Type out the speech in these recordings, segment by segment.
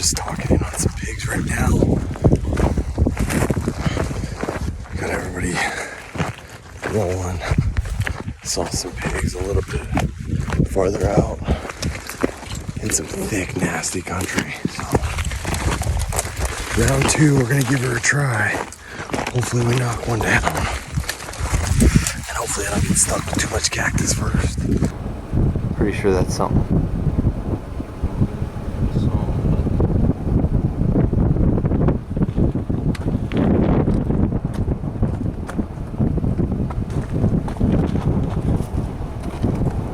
just talking in on some pigs right now. Got everybody rolling. Saw some pigs a little bit farther out in some thick, nasty country. So, round 2, we're gonna give her a try. Hopefully we knock one down. And hopefully I don't get stuck with too much cactus first. Pretty sure that's something.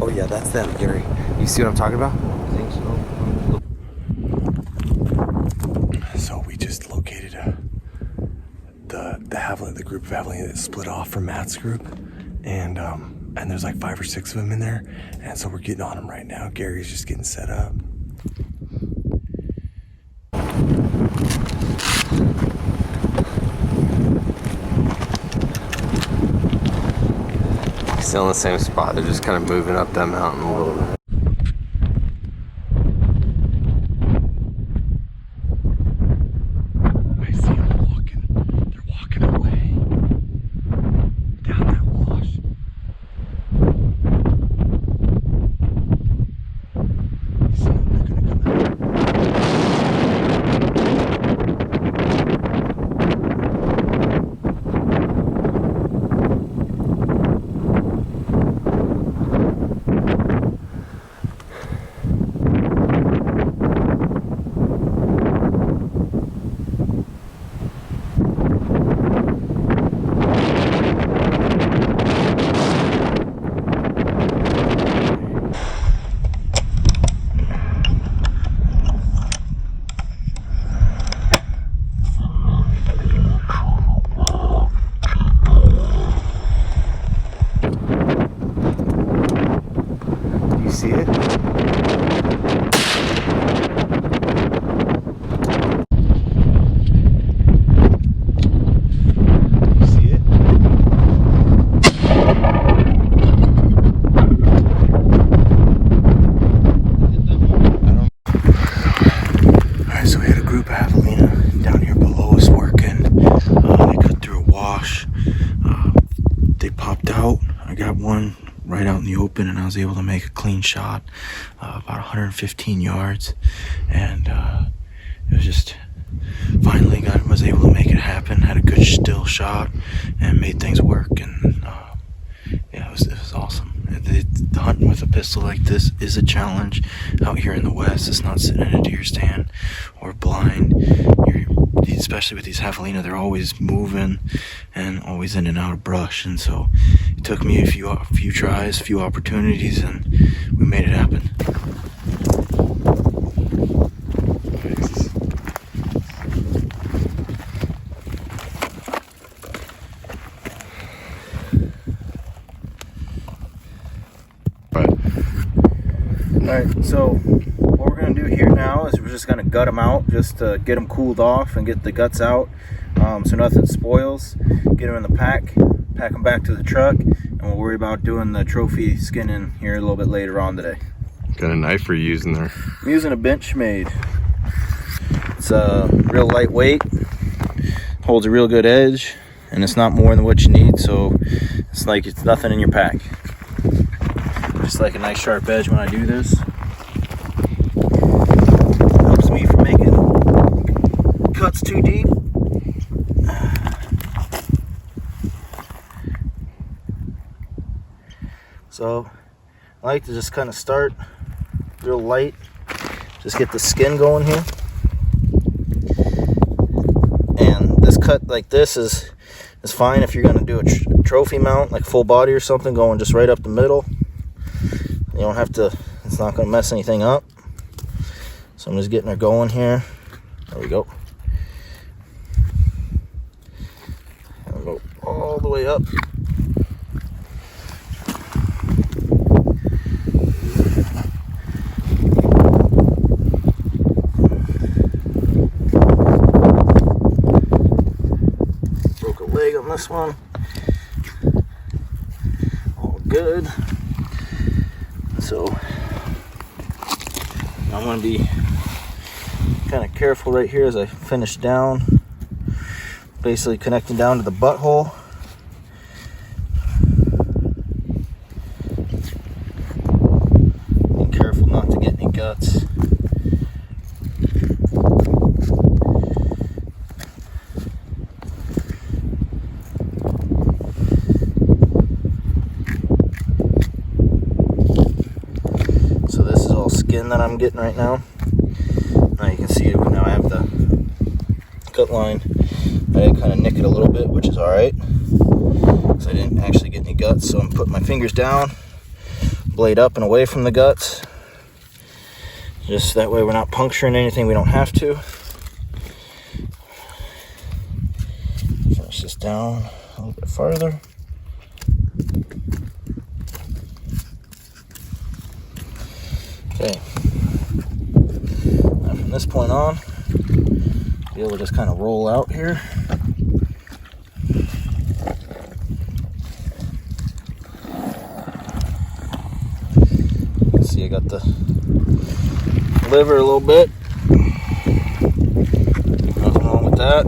Oh yeah, that's them, Gary. You see what I'm talking about? I think so. So we just located the group of Javelina that split off from Matt's group, and there's like 5 or 6 of them in there, and so we're getting on them right now. Gary's just getting set up. Still in the same spot. They're just kind of moving up that mountain a little bit. I see them walking. They're walking away down that wash. You see them? They're gonna come out. See it? You see it? Alright, so we had a group of Javelina down here below us working. They cut through a wash. They popped out. I got one right out in the open, and I was able to make a clean shot, about 115 yards, and it was just finally was able to make it happen. Had a good still shot and made things work, and yeah, it was awesome. The hunting with a pistol like this is a challenge out here in the West. It's not sitting in a deer stand or blind. Especially with these Javelina, they're always moving and always in and out of brush, and so it took me a few tries, a few opportunities, and we made it happen. Alright, so what we're going to do here now is we're just going to gut them out just to get them cooled off and get the guts out, so nothing spoils. Get them in the pack them back to the truck, and we'll worry about doing the trophy skinning here a little bit later on today. What kind of knife are you using there? I'm using a Benchmade. It's real lightweight, holds a real good edge, and it's not more than what you need, so it's like it's nothing in your pack. Just like a nice sharp edge when I do this. Helps me from making cuts too deep. So I like to just kind of start real light, just get the skin going here. And this cut like this is fine if you're going to do a trophy mount, like full body or something, going just right up the middle. You don't have to, it's not going to mess anything up. So I'm just getting her going here. There we go. And we'll go all the way up. Broke a leg on this one. All good. So I'm going to be kind of careful right here as I finish down, basically connecting down to the butthole. Be careful not to get any guts. So this is all skin that I'm getting right now. Now you can see it. Now I have the cut line. I did kind of nick it a little bit, which is all right, because I didn't actually get any guts. So I'm putting my fingers down, blade up and away from the guts. Just that way we're not puncturing anything we don't have to. Finish this down a little bit farther. Okay. Now from this point on, be able to just kind of roll out here. See, I got the liver a little bit. Nothing wrong with that.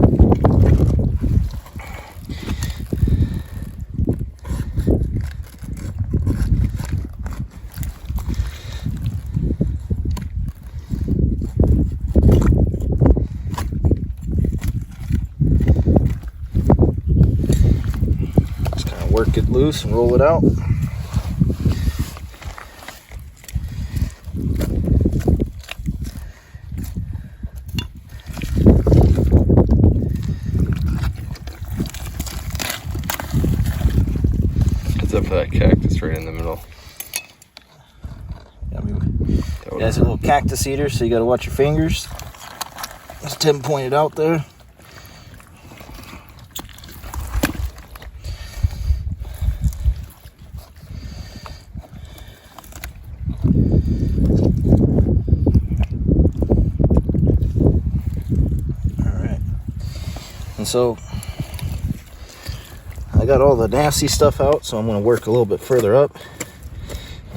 Just kind of work it loose and roll it out. Up for that cactus right in the middle. Yeah, it's a little cactus eater, so you got to watch your fingers, as Tim pointed out there. All right, and so I got all the nasty stuff out, so I'm going to work a little bit further up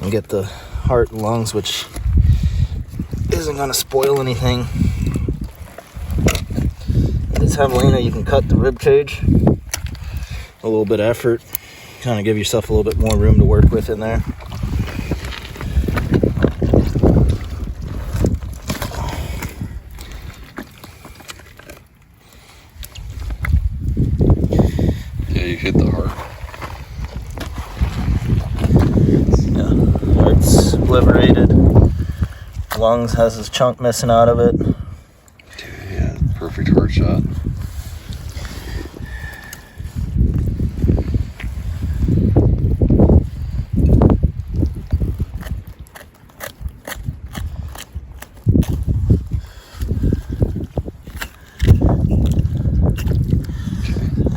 and get the heart and lungs, which isn't going to spoil anything. And this Javelina, you can cut the rib cage. A little bit of effort, kind of give yourself a little bit more room to work with in there. Hit the heart. Yeah, heart's obliterated. Lungs has his chunk missing out of it. Dude, yeah, perfect heart shot.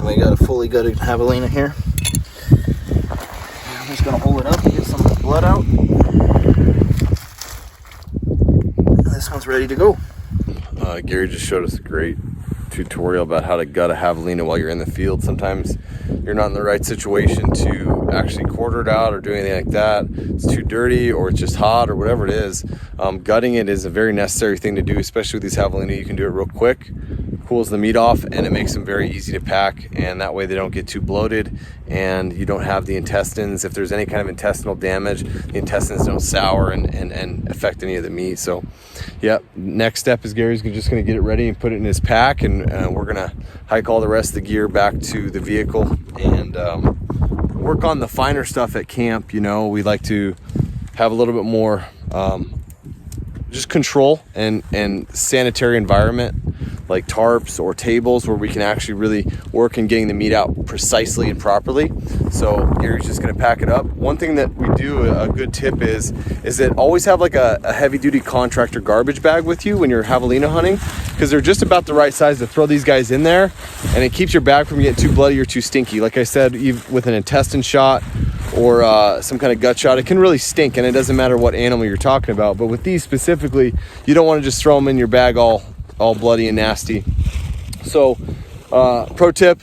We got a fully gutted Javelina here. I'm just gonna hold it up and get some of the blood out. And this one's ready to go. Gary just showed us a great tutorial about how to gut a Javelina while you're in the field. Sometimes you're not in the right situation to actually quarter it out or do anything like that. It's too dirty or it's just hot or whatever it is. Gutting it is a very necessary thing to do, especially with these Javelina. You can do it real quick, cools the meat off, and it makes them very easy to pack, and that way they don't get too bloated and you don't have the intestines. If there's any kind of intestinal damage, the intestines don't sour and affect any of the meat. So yeah, next step is Gary's just going to get it ready and put it in his pack, and we're going to hike all the rest of the gear back to the vehicle and work on the finer stuff at camp. You know, we like to have a little bit more just control and sanitary environment, like tarps or tables where we can actually really work in getting the meat out precisely and properly. So Gary's just gonna pack it up. One thing that we do, a good tip is that always have like a heavy duty contractor garbage bag with you when you're Javelina hunting, because they're just about the right size to throw these guys in there, and it keeps your bag from getting too bloody or too stinky. Like I said, with an intestine shot or some kind of gut shot, it can really stink, and it doesn't matter what animal you're talking about. But with these specifically, you don't want to just throw them in your bag all bloody and nasty. So pro tip,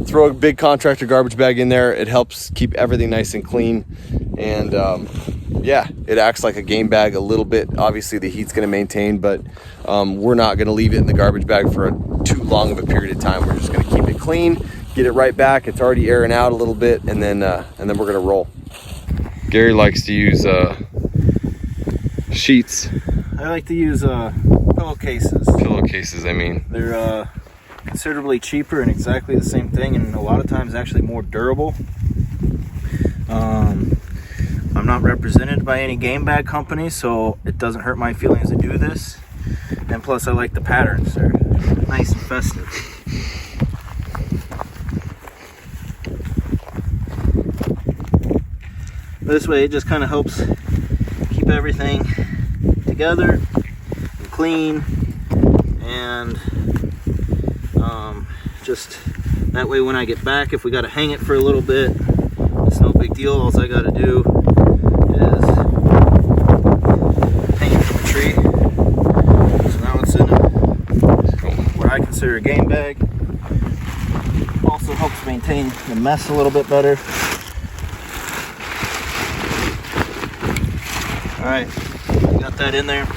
throw a big contractor garbage bag in there. It helps keep everything nice and clean, and yeah, it acts like a game bag a little bit. Obviously the heat's going to maintain, but we're not going to leave it in the garbage bag for too long of a period of time. We're just going to keep it clean, get it right back. It's already airing out a little bit, and then we're going to roll. Gary likes to use sheets. I like to use pillowcases. Pillowcases, I mean. They're considerably cheaper and exactly the same thing, and a lot of times actually more durable. I'm not represented by any game bag company, so it doesn't hurt my feelings to do this. And plus I like the patterns. They're nice and festive. This way it just kind of helps keep everything together and clean, and just that way when I get back, if we got to hang it for a little bit, it's no big deal. All I got to do is hang it from a tree. So now it's in what I consider a game bag. Also helps maintain the mess a little bit better. Alright, got that in there.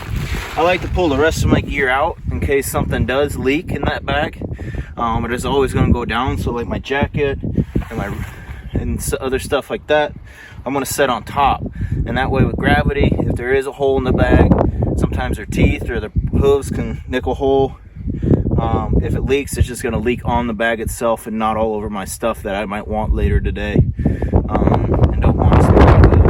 I like to pull the rest of my gear out in case something does leak in that bag. It is always going to go down, so like my jacket and other stuff like that, I'm going to set on top. And that way with gravity, if there is a hole in the bag, sometimes their teeth or their hooves can nick a hole. If it leaks, it's just going to leak on the bag itself and not all over my stuff that I might want later today. And don't want to spill like that.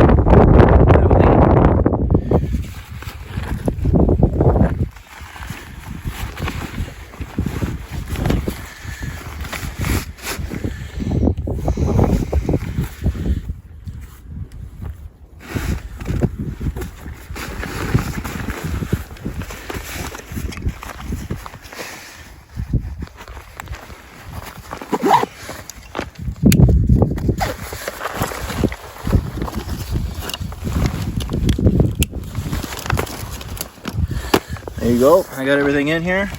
There you go. I got everything in here.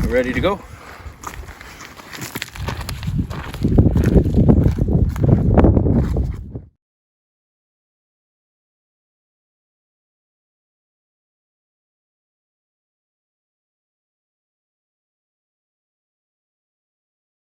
We're ready to go.